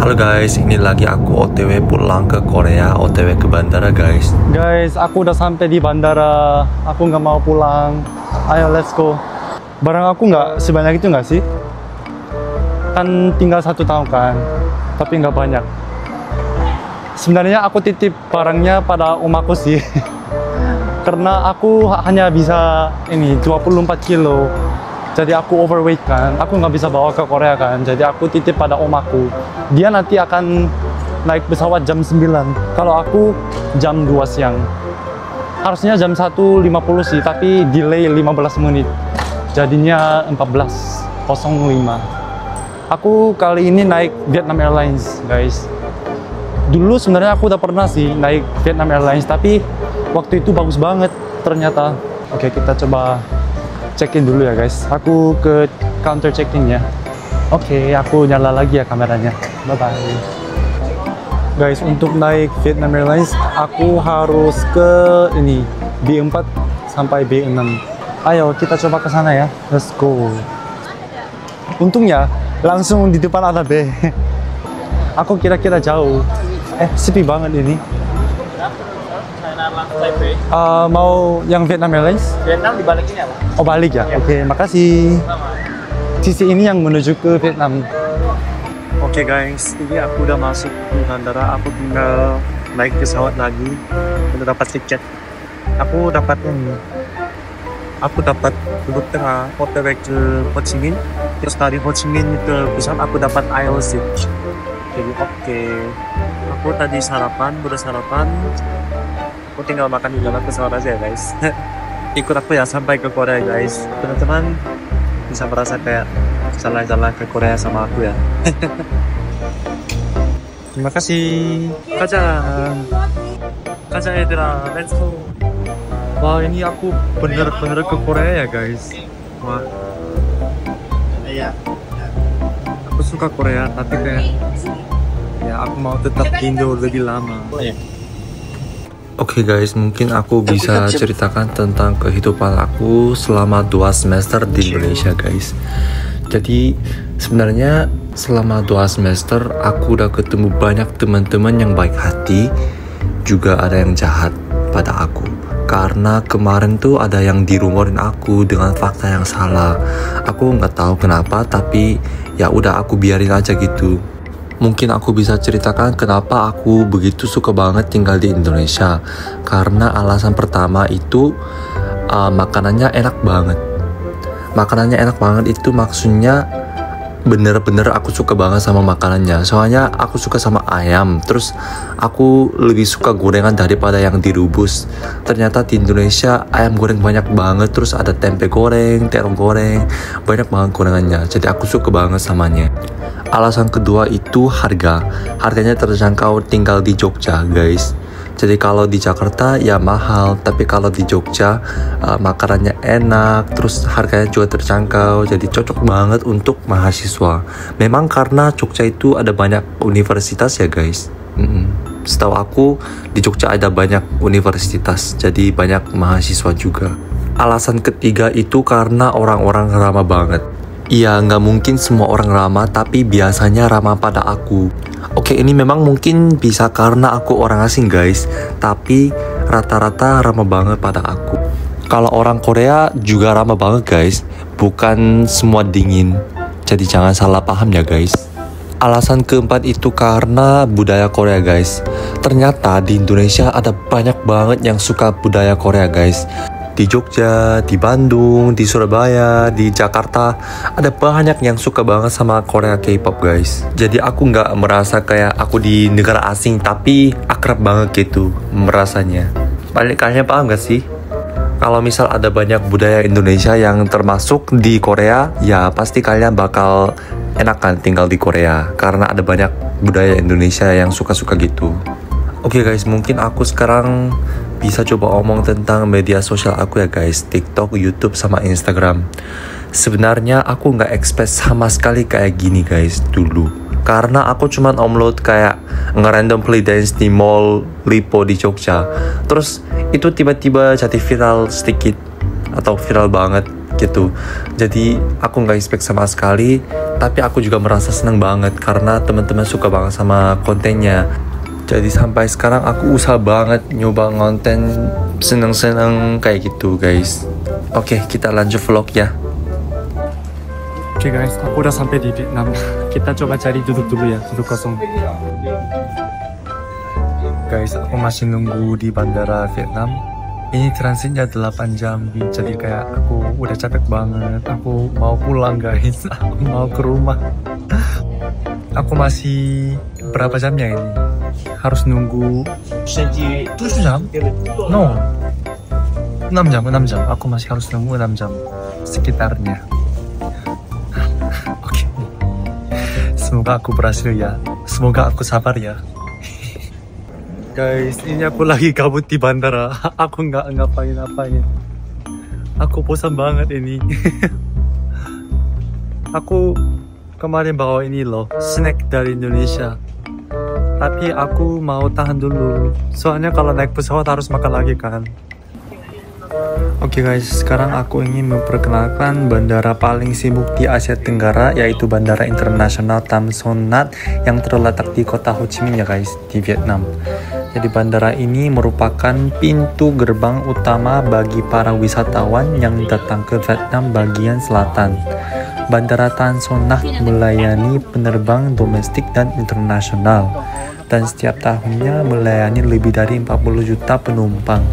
Halo guys, ini lagi aku OTW pulang ke Korea, OTW ke bandara guys. Guys, aku udah sampai di bandara. Aku nggak mau pulang. Ayo, let's go. Barang aku nggak sebanyak itu nggak sih? Kan tinggal 1 tahun kan, tapi nggak banyak. Sebenarnya aku titip barangnya pada om aku sih. Karena aku hanya bisa 24 kilo. Jadi aku overweight kan, aku nggak bisa bawa ke Korea kan. Jadi aku titip pada om aku. Dia nanti akan naik pesawat jam 9. Kalau aku jam 2 siang. Harusnya jam 1.50 sih, tapi delay 15 menit. Jadinya 14.05. Aku kali ini naik Vietnam Airlines, guys. Dulu sebenarnya aku udah pernah sih naik Vietnam Airlines, tapi waktu itu bagus banget ternyata. Oke, kita coba check-in dulu ya guys. Aku ke counter check-in ya. Oke, aku nyala lagi ya kameranya. Bye-bye. Guys, untuk naik Vietnam Airlines, aku harus ke B4 sampai B6. Ayo, kita coba ke sana ya. Let's go. Untungnya, langsung di depan ada B. Aku kira-kira jauh. Sepi banget ini. Mau yang Vietnam Airlines? Vietnam di balik ini apa? Oh, balik ya? Oke, makasih. Sisi ini yang menuju ke Vietnam. Oke guys, ini aku udah masuk di bandara. Aku tinggal naik pesawat lagi. Udah dapat tiket. Aku dapat duduk tengah OTW ke Ho Chi Minh. Terus dari Ho Chi Minh ke pusat aku dapat aisle seat. Jadi oke. Aku tadi udah sarapan. Aku tinggal makan di dalam pesawat aja ya guys. Ikut aku ya sampai ke Korea guys. Teman-teman bisa merasa kayak jalan-jalan ke Korea sama aku ya. Terima kasih. Kaca 얘들아, let's go. Wah, ini aku bener-bener ke Korea ya guys. Wah. Iya. Aku suka Korea, tapi kayak ya aku mau tetap di Indo lebih lama. Oke guys, mungkin aku bisa ceritakan tentang kehidupan aku selama 2 semester di Indonesia guys. Jadi sebenarnya selama 2 semester aku udah ketemu banyak teman-teman yang baik hati. Juga ada yang jahat pada aku. Karena kemarin tuh ada yang dirumorin aku dengan fakta yang salah. Aku nggak tahu kenapa, tapi ya udah aku biarin aja gitu. Mungkin aku bisa ceritakan kenapa aku begitu suka banget tinggal di Indonesia. Karena alasan pertama itu makanannya enak banget. Makanannya enak banget itu maksudnya bener-bener aku suka banget sama makanannya. Soalnya aku suka sama ayam. Terus aku lebih suka gorengan daripada yang direbus. Ternyata di Indonesia ayam goreng banyak banget. Terus ada tempe goreng, terong goreng, banyak banget gorengannya. Jadi aku suka banget samanya. Alasan kedua itu harganya terjangkau tinggal di Jogja guys. Jadi kalau di Jakarta ya mahal, tapi kalau di Jogja makanannya enak, terus harganya juga terjangkau, jadi cocok banget untuk mahasiswa. Memang karena Jogja itu ada banyak universitas ya guys. Setahu aku di Jogja ada banyak universitas, jadi banyak mahasiswa juga. Alasan ketiga itu karena orang-orang ramah banget. Iya, nggak mungkin semua orang ramah, tapi biasanya ramah pada aku. Oke, ini memang mungkin bisa karena aku orang asing guys, tapi rata-rata ramah banget pada aku. Kalau orang Korea juga ramah banget guys, bukan semua dingin. Jadi jangan salah paham ya guys. Alasan keempat itu karena budaya Korea guys. Ternyata di Indonesia ada banyak banget yang suka budaya Korea guys. Di Jogja, di Bandung, di Surabaya, di Jakarta ada banyak yang suka banget sama Korea K-pop guys. Jadi aku nggak merasa kayak aku di negara asing, tapi akrab banget gitu merasanya. Kalian paham gak sih? Kalau misal ada banyak budaya Indonesia yang termasuk di Korea, ya pasti kalian bakal enakan tinggal di Korea karena ada banyak budaya Indonesia yang suka-suka gitu. Oke guys, mungkin aku sekarang bisa coba omong tentang media sosial aku ya guys, TikTok, YouTube, sama Instagram. Sebenarnya aku nggak expect sama sekali kayak gini guys dulu. Karena aku cuman upload kayak nge-random play dance di mall Lipo di Jogja. Terus itu tiba-tiba jadi viral sedikit atau viral banget gitu. Jadi aku nggak expect sama sekali, tapi aku juga merasa senang banget karena teman-teman suka banget sama kontennya. Jadi sampai sekarang aku usaha banget nyoba konten seneng-seneng kayak gitu guys. Oke, kita lanjut vlog ya. Oke guys, aku udah sampai di Vietnam. Kita coba cari duduk dulu ya, duduk kosong. Guys, aku masih nunggu di bandara Vietnam. Ini transitnya 8 jam, jadi kayak aku udah capek banget. Aku mau pulang guys, aku mau ke rumah. Aku masih berapa jamnya ini? Harus nunggu 7 jam? No, 6 jam. Aku masih harus nunggu 6 jam sekitarnya. Oke. Semoga aku berhasil ya. Semoga aku sabar ya. Guys, ini aku lagi gabut di bandara. Aku nggak ngapain-ngapain. Aku bosan banget ini. Aku kemarin bawa ini loh, snack dari Indonesia. Tapi aku mau tahan dulu. Soalnya kalau naik pesawat harus makan lagi kan. Oke guys, sekarang aku ingin memperkenalkan bandara paling sibuk di Asia Tenggara, yaitu Bandara Internasional Tam Son Nhat yang terletak di kota Ho Chi Minh ya guys, di Vietnam. Jadi bandara ini merupakan pintu gerbang utama bagi para wisatawan yang datang ke Vietnam bagian selatan. Bandara Tam Son Nhat melayani penerbang domestik dan internasional, dan setiap tahunnya melayani lebih dari 40 juta penumpang.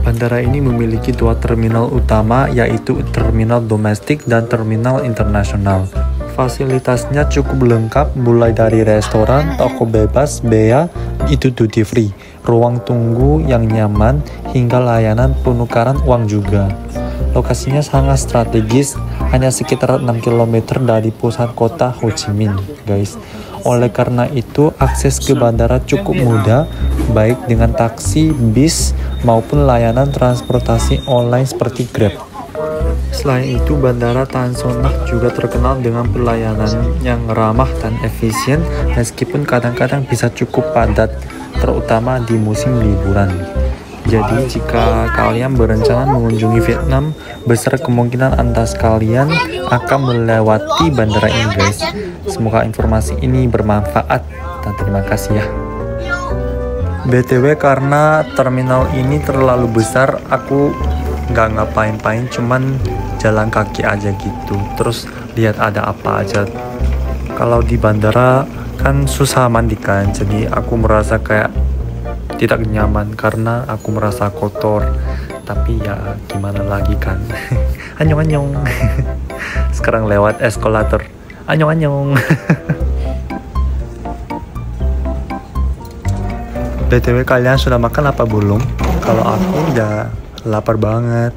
Bandara ini memiliki 2 terminal utama, yaitu terminal domestik dan terminal internasional. Fasilitasnya cukup lengkap, mulai dari restoran, toko bebas, bea, itu duty free, ruang tunggu yang nyaman, hingga layanan penukaran uang juga. Lokasinya sangat strategis, hanya sekitar 6 km dari pusat kota Ho Chi Minh, guys. Oleh karena itu, akses ke bandara cukup mudah, baik dengan taksi, bis, maupun layanan transportasi online seperti Grab. Selain itu, Bandara Tan Son Nhat juga terkenal dengan pelayanan yang ramah dan efisien, meskipun kadang-kadang bisa cukup padat, terutama di musim liburan. Jadi, jika kalian berencana mengunjungi Vietnam, besar kemungkinan Anda sekalian akan melewati bandara ini guys. Semoga informasi ini bermanfaat dan terima kasih ya. BTW, karena terminal ini terlalu besar, aku nggak ngapain-pain, cuman jalan kaki aja gitu. Terus lihat ada apa aja. Kalau di bandara kan susah mandi kan, jadi aku merasa kayak tidak nyaman karena aku merasa kotor. Tapi ya gimana lagi kan. Anyong-anyong. Sekarang lewat eskalator. Anyong-anyong. BTW, kalian sudah makan apa belum? Kalau aku udah lapar banget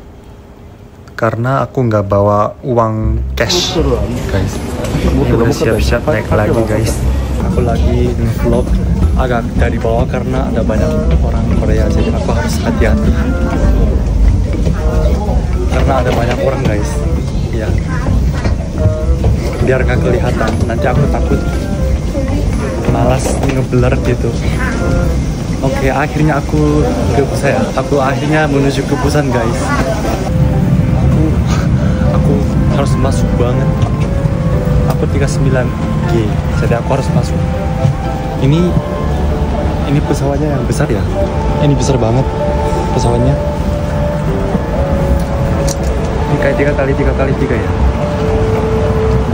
karena aku nggak bawa uang cash guys. Udah siap-siap naik lagi guys. Aku lagi vlog agak dari bawah karena ada banyak orang Korea, jadi aku harus hati-hati karena ada banyak orang guys ya, biar nggak kelihatan. Nanti aku takut malas ngeblur gitu. Oke, akhirnya aku ke Busan. Aku akhirnya menuju ke Busan guys. Aku harus masuk banget. Aku 39G, jadi aku harus masuk. Ini pesawatnya yang besar ya. Ini besar banget pesawatnya. Ini kayak 3x3 ya.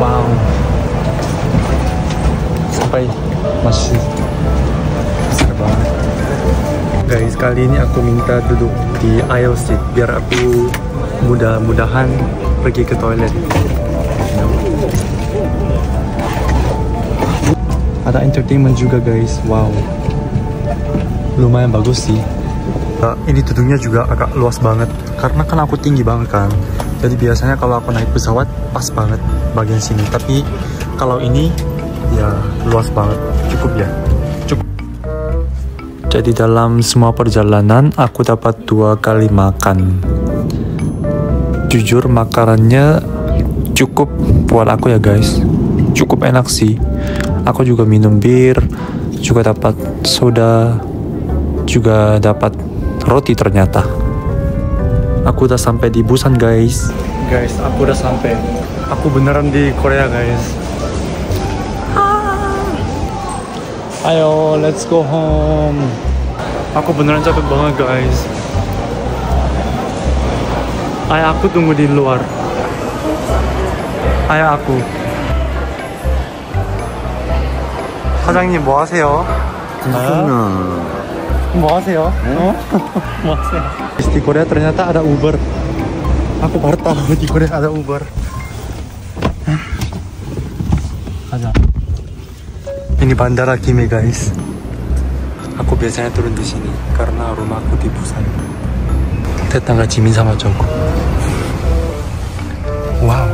Wow. Sampai masih besar banget. Guys, kali ini aku minta duduk di aisle seat biar aku mudah-mudahan pergi ke toilet. Ada entertainment juga guys. Wow, lumayan bagus sih. Ini duduknya juga agak luas banget karena kan aku tinggi banget kan. Jadi biasanya kalau aku naik pesawat pas banget bagian sini, tapi kalau ini ya luas banget. Cukup ya. Jadi dalam semua perjalanan aku dapat 2 kali makan. Jujur makanannya cukup buat aku ya guys. Cukup enak sih. Aku juga minum bir, juga dapat soda, juga dapat roti ternyata. Aku udah sampai di Busan guys. Guys, aku udah sampai. Aku beneran di Korea, guys. Ayo, let's go home. Aku beneran capek banget, guys. Ayah aku tunggu di luar. Ayah aku. 사장님 뭐 하세요? 뭐 하세요? 뭐 하세요? Di Korea ternyata ada Uber. Aku baru tahu di Korea ada Uber. Aja. Ini Bandara Gime, guys. Aku biasanya turun di sini karena rumahku di Busan. Tetangga Jimin sama Jungkook. Wow.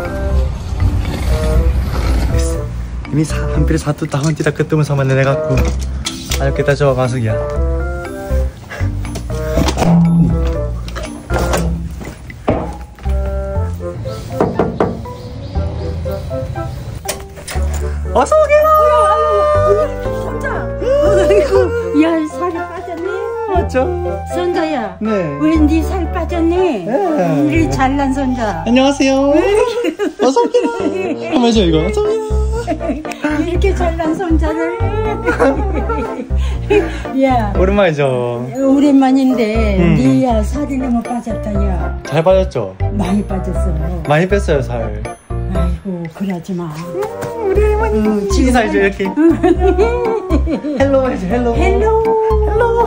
Ini hampir 1 tahun tidak ketemu sama nenek aku. Ayo kita coba masuk ya. 어서 오게라. 아이고, 야, 살이 빠졌네. 맞죠? 손자야. 네. 왜 네 살 빠졌네? 네. 우리 잘난 손자. 안녕하세요. 어서 오게라. 한번 해줘 이거. 어서 오게라. 이렇게 잘난 손자를. 야, 오랜만이죠. 오랜만인데 네야 살이 너무 빠졌다. 야, 잘 빠졌죠? 많이 빠졌어. 많이 뺐어요 살. 아이고, 그러지 마. 우리 할머니 인사해줘 이렇게. 헬로 해줘 헬로. 헬로. 헬로.